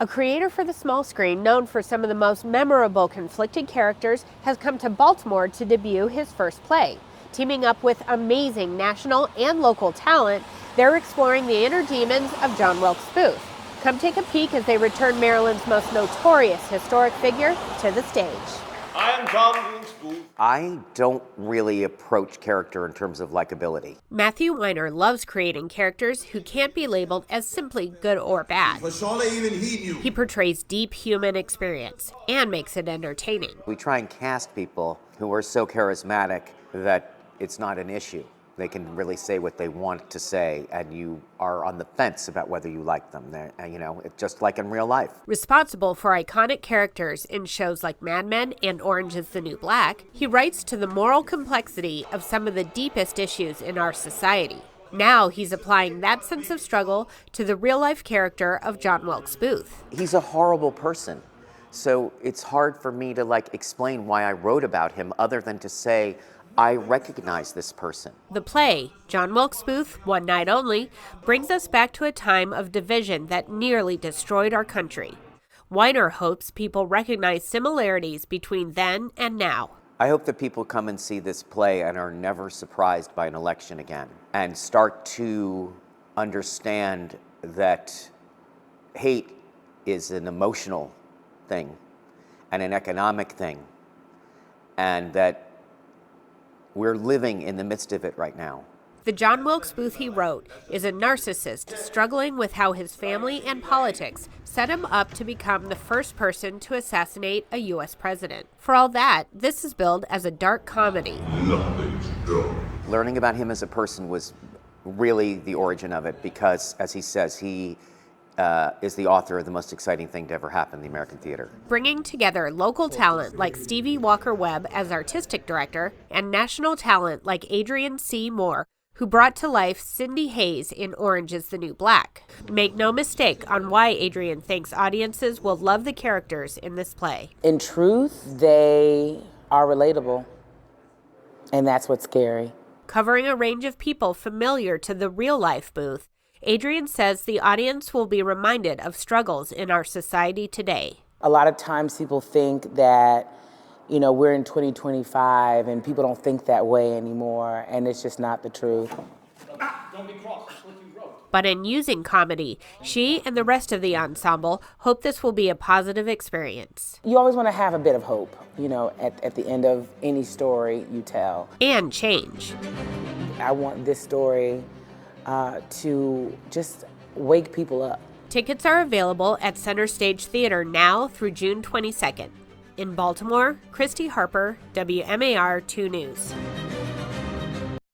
A creator for the small screen, known for some of the most memorable conflicted characters, has come to Baltimore to debut his first play. Teaming up with amazing national and local talent, they're exploring the inner demons of John Wilkes Booth. Come take a peek as they return Maryland's most notorious historic figure to the stage. I am John Wilkes Booth. I don't really approach character in terms of likability. Matthew Weiner loves creating characters who can't be labeled as simply good or bad. He portrays deep human experience and makes it entertaining. We try and cast people who are so charismatic that it's not an issue. They can really say what they want to say, and you are on the fence about whether you like them. It's just like in real life. Responsible for iconic characters in shows like Mad Men and Orange is the New Black, he writes to the moral complexity of some of the deepest issues in our society. Now he's applying that sense of struggle to the real-life character of John Wilkes Booth. He's a horrible person, so it's hard for me to explain why I wrote about him other than to say, I recognize this person. The play, John Wilkes Booth, One Night Only, brings us back to a time of division that nearly destroyed our country. Weiner hopes people recognize similarities between then and now. I hope that people come and see this play and are never surprised by an election again, and start to understand that hate is an emotional thing and an economic thing, and that we're living in the midst of it right now. The John Wilkes Booth he wrote is a narcissist struggling with how his family and politics set him up to become the first person to assassinate a U.S. president. For all that, this is billed as a dark comedy. Learning about him as a person was really the origin of it because, as he says, he is the author of the most exciting thing to ever happen in the American theater. Bringing together local talent like Stevie Walker-Webb as artistic director and national talent like Adrian C. Moore, who brought to life Cindy Hayes in Orange is the New Black. Make no mistake on why Adrian thinks audiences will love the characters in this play. In truth, they are relatable, and that's what's scary. Covering a range of people familiar to the real-life Booth, Adrian says the audience will be reminded of struggles in our society today. A lot of times people think that, we're in 2025 and people don't think that way anymore, and it's just not the truth. Don't be cross. That's what you wrote. But in using comedy, she and the rest of the ensemble hope this will be a positive experience. You always want to have a bit of hope, at the end of any story you tell. And change. I want this story to just wake people up. Tickets are available at Center Stage Theater now through June 22nd. In Baltimore, Christy Harper, WMAR 2 News.